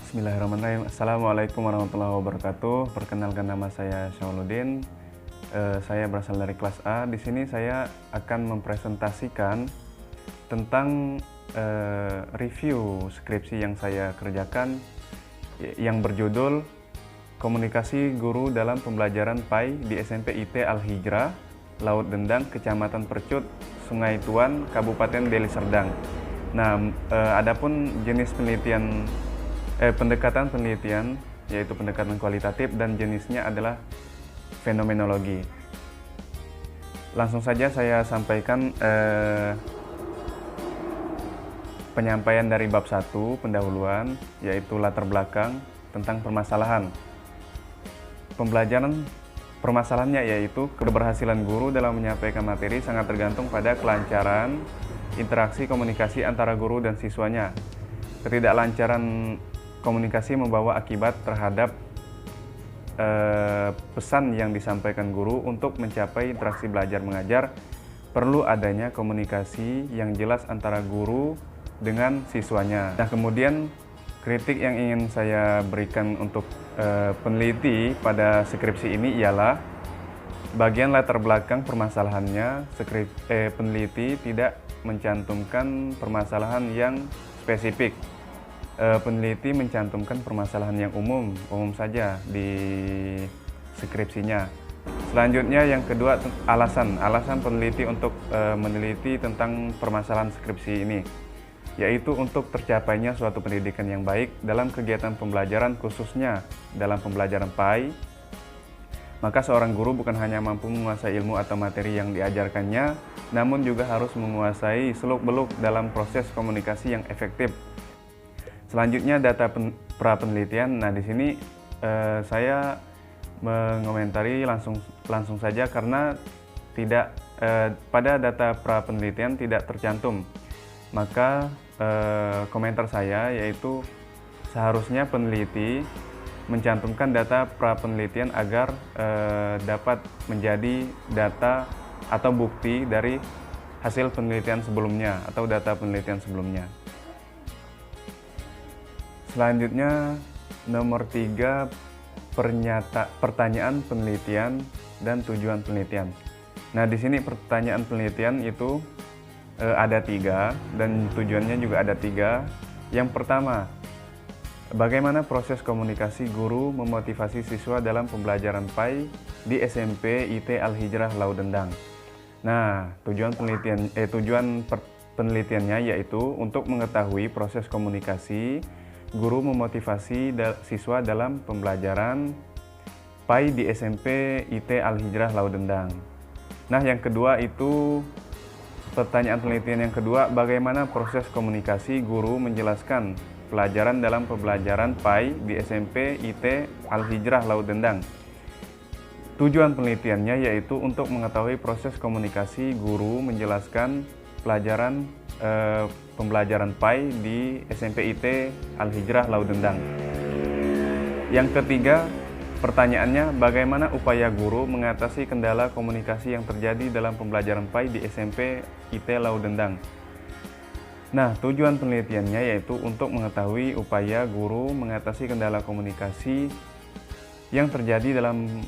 Bismillahirrahmanirrahim. Assalamualaikum warahmatullahi wabarakatuh. Perkenalkan, nama saya Syamaluddin. Saya berasal dari kelas A. Di sini saya akan mempresentasikan tentang review skripsi yang saya kerjakan yang berjudul Komunikasi Guru dalam Pembelajaran PAI di SMP IT Al-Hijrah, Laut Dendang, Kecamatan Percut, Sungai Tuan, Kabupaten Deli Serdang. Nah, adapun jenis penelitian pendekatan penelitian yaitu pendekatan kualitatif dan jenisnya adalah fenomenologi. Langsung saja saya sampaikan penyampaian dari bab 1 pendahuluan, yaitu latar belakang tentang permasalahan. Pembelajaran permasalahannya yaitu keberhasilan guru dalam menyampaikan materi sangat tergantung pada kelancaran interaksi komunikasi antara guru dan siswanya. Ketidaklancaran komunikasi membawa akibat terhadap pesan yang disampaikan guru. Untuk mencapai interaksi belajar mengajar, perlu adanya komunikasi yang jelas antara guru dengan siswanya. Nah, kemudian kritik yang ingin saya berikan untuk peneliti pada skripsi ini ialah bagian latar belakang permasalahannya. Peneliti tidak mencantumkan permasalahan yang spesifik. Peneliti mencantumkan permasalahan yang umum saja di skripsinya. Selanjutnya yang kedua, alasan peneliti untuk meneliti tentang permasalahan skripsi ini, yaitu untuk tercapainya suatu pendidikan yang baik dalam kegiatan pembelajaran, khususnya dalam pembelajaran PAI. Maka seorang guru bukan hanya mampu menguasai ilmu atau materi yang diajarkannya, namun juga harus menguasai seluk-beluk dalam proses komunikasi yang efektif. Selanjutnya data pra-penelitian. Nah, di sini saya mengomentari langsung saja karena tidak pada data pra-penelitian tidak tercantum. Maka komentar saya yaitu seharusnya peneliti mencantumkan data pra-penelitian agar dapat menjadi data atau bukti dari hasil penelitian sebelumnya atau data penelitian sebelumnya. Selanjutnya nomor 3, pertanyaan penelitian dan tujuan penelitian. Nah, di sini pertanyaan penelitian itu ada 3 dan tujuannya juga ada 3. Yang pertama, bagaimana proses komunikasi guru memotivasi siswa dalam pembelajaran PAI di SMP IT Al-Hijrah Laut Dendang. Nah, tujuan penelitiannya yaitu untuk mengetahui proses komunikasi guru memotivasi siswa dalam pembelajaran PAI di SMP IT Al-Hijrah Laut Dendang. Nah, yang kedua itu pertanyaan penelitian yang kedua, bagaimana proses komunikasi guru menjelaskan pelajaran dalam pembelajaran PAI di SMP IT Al-Hijrah Laut Dendang. Tujuan penelitiannya yaitu untuk mengetahui proses komunikasi guru menjelaskan pelajaran pembelajaran PAI di SMP IT Al-Hijrah Laut Dendang. Yang ketiga, pertanyaannya, bagaimana upaya guru mengatasi kendala komunikasi yang terjadi dalam pembelajaran PAI di SMP IT Laut Dendang. Nah, tujuan penelitiannya yaitu untuk mengetahui upaya guru mengatasi kendala komunikasi yang terjadi dalam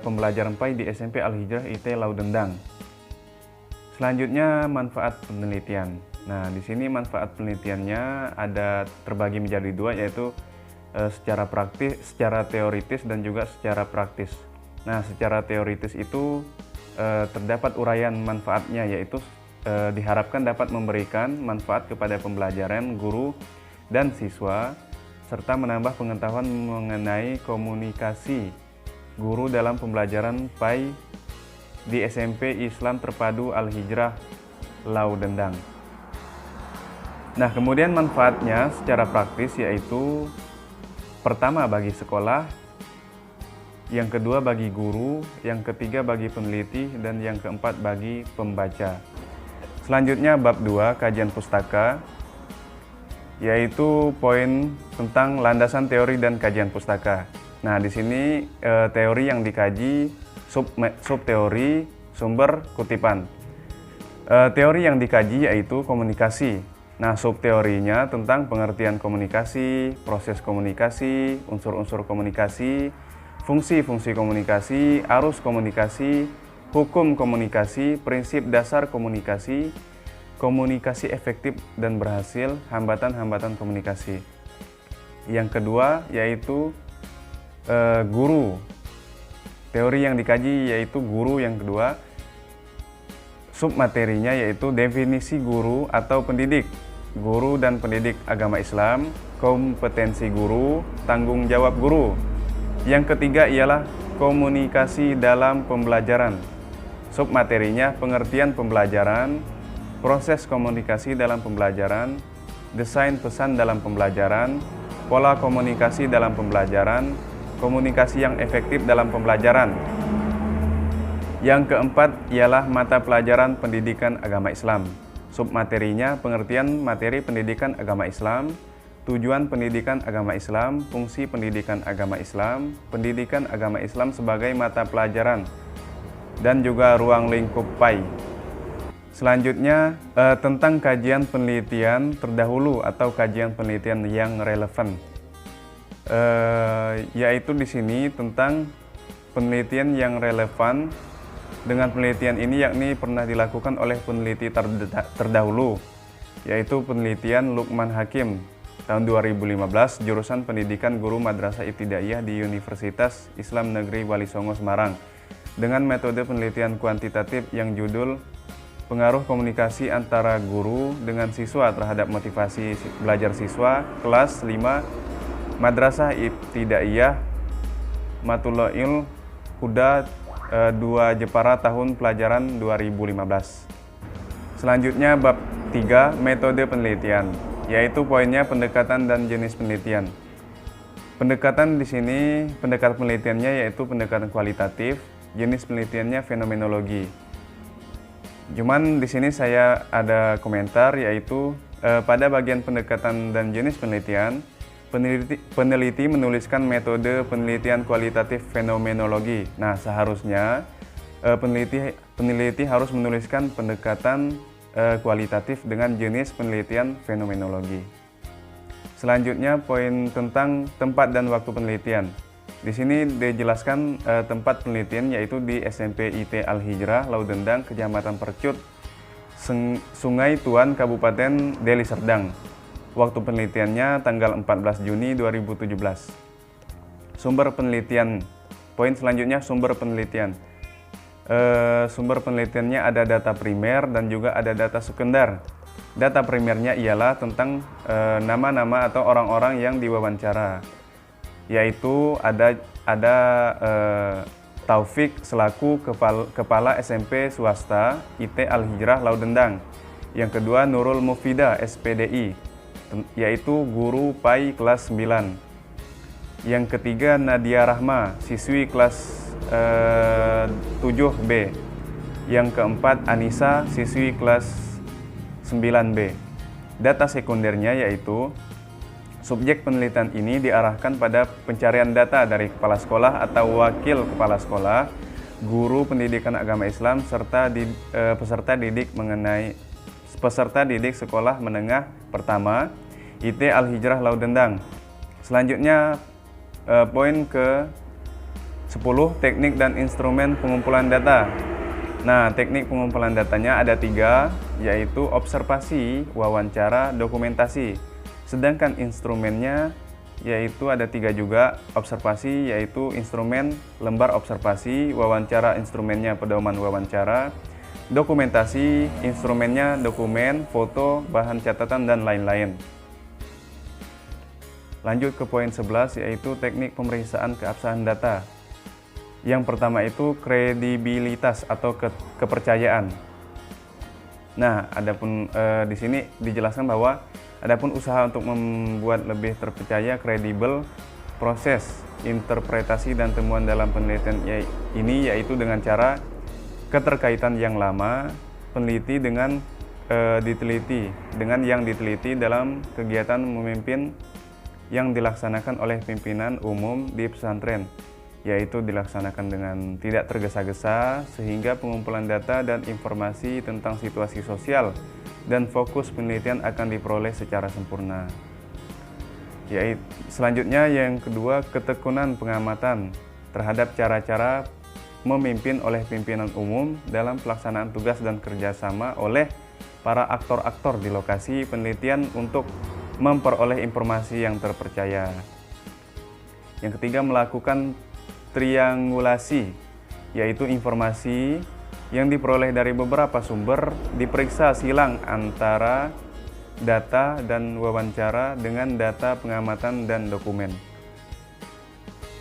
pembelajaran PAI di SMP Al-Hijrah IT Laut Dendang. Selanjutnya, manfaat penelitian. Nah, di sini manfaat penelitiannya ada terbagi menjadi 2, yaitu secara teoritis dan juga secara praktis. Nah, secara teoritis itu terdapat uraian manfaatnya, yaitu diharapkan dapat memberikan manfaat kepada pembelajaran guru dan siswa serta menambah pengetahuan mengenai komunikasi guru dalam pembelajaran PAI di SMP Islam Terpadu Al-Hijrah Laut Dendang. Nah, kemudian manfaatnya secara praktis yaitu pertama bagi sekolah, yang kedua bagi guru, yang ketiga bagi peneliti, dan yang keempat bagi pembaca. Selanjutnya bab 2, kajian pustaka, yaitu poin tentang landasan teori dan kajian pustaka. Nah, di sini teori yang dikaji, subteori, sumber kutipan. Teori yang dikaji yaitu komunikasi. Nah, subteorinya tentang pengertian komunikasi, proses komunikasi, unsur-unsur komunikasi, fungsi-fungsi komunikasi, arus komunikasi, hukum komunikasi, prinsip dasar komunikasi, komunikasi efektif dan berhasil, hambatan-hambatan komunikasi. Yang kedua yaitu guru. Teori yang dikaji yaitu guru yang kedua. Submaterinya yaitu definisi guru atau pendidik, guru dan pendidik agama Islam, kompetensi guru, tanggung jawab guru. Yang ketiga ialah komunikasi dalam pembelajaran. Submaterinya pengertian pembelajaran, proses komunikasi dalam pembelajaran, desain pesan dalam pembelajaran, pola komunikasi dalam pembelajaran, komunikasi yang efektif dalam pembelajaran. Yang keempat ialah mata pelajaran pendidikan agama Islam. Submaterinya pengertian materi pendidikan agama Islam, tujuan pendidikan agama Islam, fungsi pendidikan agama Islam, pendidikan agama Islam sebagai mata pelajaran, dan juga ruang lingkup PAI. Selanjutnya tentang kajian penelitian terdahulu atau kajian penelitian yang relevan, yaitu di sini tentang penelitian yang relevan. Dengan penelitian ini yakni pernah dilakukan oleh peneliti terdahulu, yaitu penelitian Lukman Hakim tahun 2015, jurusan Pendidikan Guru Madrasah Ibtidaiyah di Universitas Islam Negeri Wali Songo Semarang, dengan metode penelitian kuantitatif yang judul Pengaruh Komunikasi Antara Guru dengan Siswa Terhadap Motivasi Belajar Siswa, kelas 5 Madrasah Ibtidaiyah Matulail Huda 2 Jepara tahun pelajaran 2015. Selanjutnya bab 3 metode penelitian, yaitu poinnya pendekatan dan jenis penelitian. Pendekatan di sini, pendekatan penelitiannya yaitu pendekatan kualitatif, jenis penelitiannya fenomenologi. Cuman di sini saya ada komentar, yaitu pada bagian pendekatan dan jenis penelitian, peneliti menuliskan metode penelitian kualitatif fenomenologi. Nah, seharusnya peneliti harus menuliskan pendekatan kualitatif dengan jenis penelitian fenomenologi. Selanjutnya poin tentang tempat dan waktu penelitian. Di sini dijelaskan tempat penelitian yaitu di SMP IT Al-Hijrah, Laudendang, Kecamatan Percut, Sungai Tuan, Kabupaten Deli Serdang. Waktu penelitiannya tanggal 14 Juni 2017. Sumber penelitian. Poin selanjutnya sumber penelitian. Sumber penelitiannya ada data primer dan juga ada data sekunder. Data primernya ialah tentang nama-nama atau orang-orang yang diwawancara, yaitu ada Taufik selaku kepala SMP swasta IT Al-Hijrah Laudendang. Yang kedua Nurul Mufida SPDI, yaitu guru PAI kelas 9. Yang ketiga Nadia Rahma, siswi kelas 7B. Yang keempat Anissa, siswi kelas 9B. Data sekundernya yaitu subjek penelitian ini diarahkan pada pencarian data dari kepala sekolah atau wakil kepala sekolah, guru pendidikan agama Islam, serta peserta didik sekolah menengah pertama IT Al-Hijrah Laudendang. Selanjutnya poin ke-10 teknik dan instrumen pengumpulan data. Nah, teknik pengumpulan datanya ada 3, yaitu observasi, wawancara, dokumentasi. Sedangkan instrumennya yaitu ada 3 juga. Observasi yaitu instrumen lembar observasi, wawancara instrumennya pedoman wawancara, dokumentasi instrumennya dokumen, foto, bahan catatan, dan lain-lain. Lanjut ke poin 11 yaitu teknik pemeriksaan keabsahan data. Yang pertama itu kredibilitas atau kepercayaan. Nah, adapun di sini dijelaskan bahwa adapun usaha untuk membuat lebih terpercaya, kredibel, proses, interpretasi dan temuan dalam penelitian ini yaitu dengan cara keterkaitan yang lama peneliti dengan yang diteliti dalam kegiatan memimpin yang dilaksanakan oleh pimpinan umum di pesantren, yaitu dilaksanakan dengan tidak tergesa-gesa sehingga pengumpulan data dan informasi tentang situasi sosial dan fokus penelitian akan diperoleh secara sempurna. Selanjutnya yang kedua, ketekunan pengamatan terhadap cara-cara memimpin oleh pimpinan umum dalam pelaksanaan tugas dan kerjasama oleh para aktor-aktor di lokasi penelitian untuk memperoleh informasi yang terpercaya. Yang ketiga, melakukan triangulasi, yaitu informasi yang diperoleh dari beberapa sumber diperiksa silang antara data dan wawancara dengan data pengamatan dan dokumen.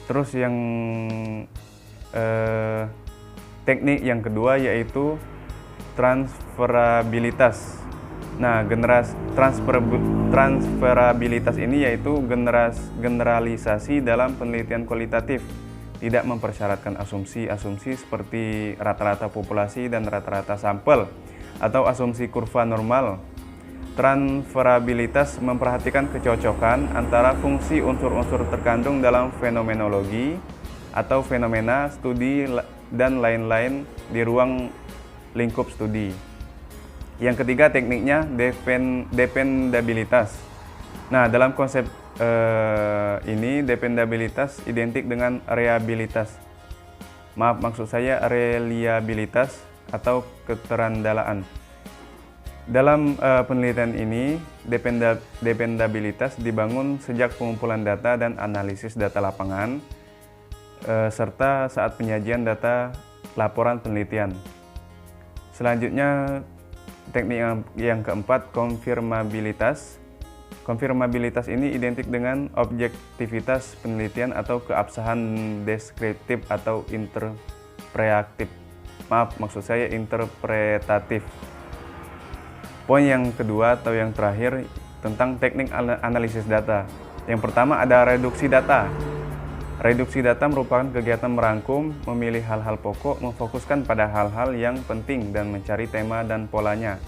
Terus yang teknik yang kedua yaitu transferabilitas. Nah, transferabilitas ini yaitu generalisasi dalam penelitian kualitatif, tidak mempersyaratkan asumsi-asumsi seperti rata-rata populasi dan rata-rata sampel atau asumsi kurva normal. Transferabilitas memperhatikan kecocokan antara fungsi unsur-unsur terkandung dalam fenomenologi atau fenomena, studi, dan lain-lain di ruang lingkup studi. Yang ketiga, tekniknya dependabilitas. Nah, dalam konsep ini dependabilitas identik dengan maksud saya reliabilitas atau keterandalaan. Dalam penelitian ini, dependabilitas dibangun sejak pengumpulan data dan analisis data lapangan, serta saat penyajian data laporan penelitian. Selanjutnya, teknik yang keempat, konfirmabilitas. Konfirmabilitas ini identik dengan objektivitas penelitian atau keabsahan deskriptif atau interpretatif. Poin yang kedua atau yang terakhir tentang teknik analisis data. Yang pertama ada reduksi data. Reduksi data merupakan kegiatan merangkum, memilih hal-hal pokok, memfokuskan pada hal-hal yang penting dan mencari tema dan polanya.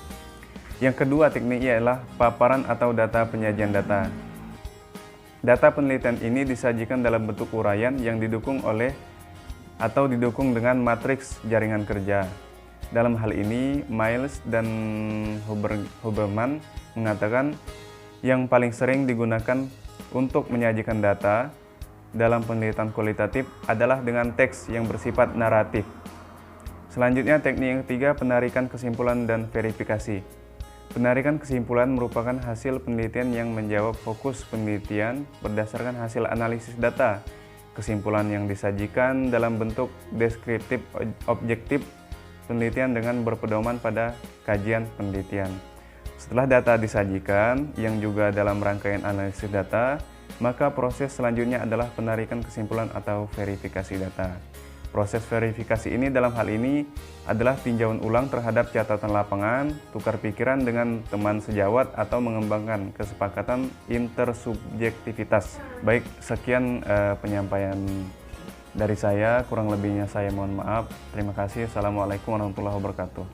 Yang kedua tekniknya adalah paparan atau data penyajian data. Data penelitian ini disajikan dalam bentuk uraian yang didukung dengan matriks jaringan kerja. Dalam hal ini, Miles dan Huberman mengatakan yang paling sering digunakan untuk menyajikan data dalam penelitian kualitatif adalah dengan teks yang bersifat naratif. Selanjutnya, teknik yang ketiga, penarikan kesimpulan dan verifikasi. Penarikan kesimpulan merupakan hasil penelitian yang menjawab fokus penelitian berdasarkan hasil analisis data. Kesimpulan yang disajikan dalam bentuk deskriptif objektif penelitian dengan berpedoman pada kajian penelitian. Setelah data disajikan, yang juga dalam rangkaian analisis data, maka proses selanjutnya adalah penarikan kesimpulan atau verifikasi data. Proses verifikasi ini dalam hal ini adalah tinjauan ulang terhadap catatan lapangan, tukar pikiran dengan teman sejawat, atau mengembangkan kesepakatan intersubjektivitas. Baik, sekian penyampaian dari saya, kurang lebihnya saya mohon maaf. Terima kasih. Assalamualaikum warahmatullahi wabarakatuh.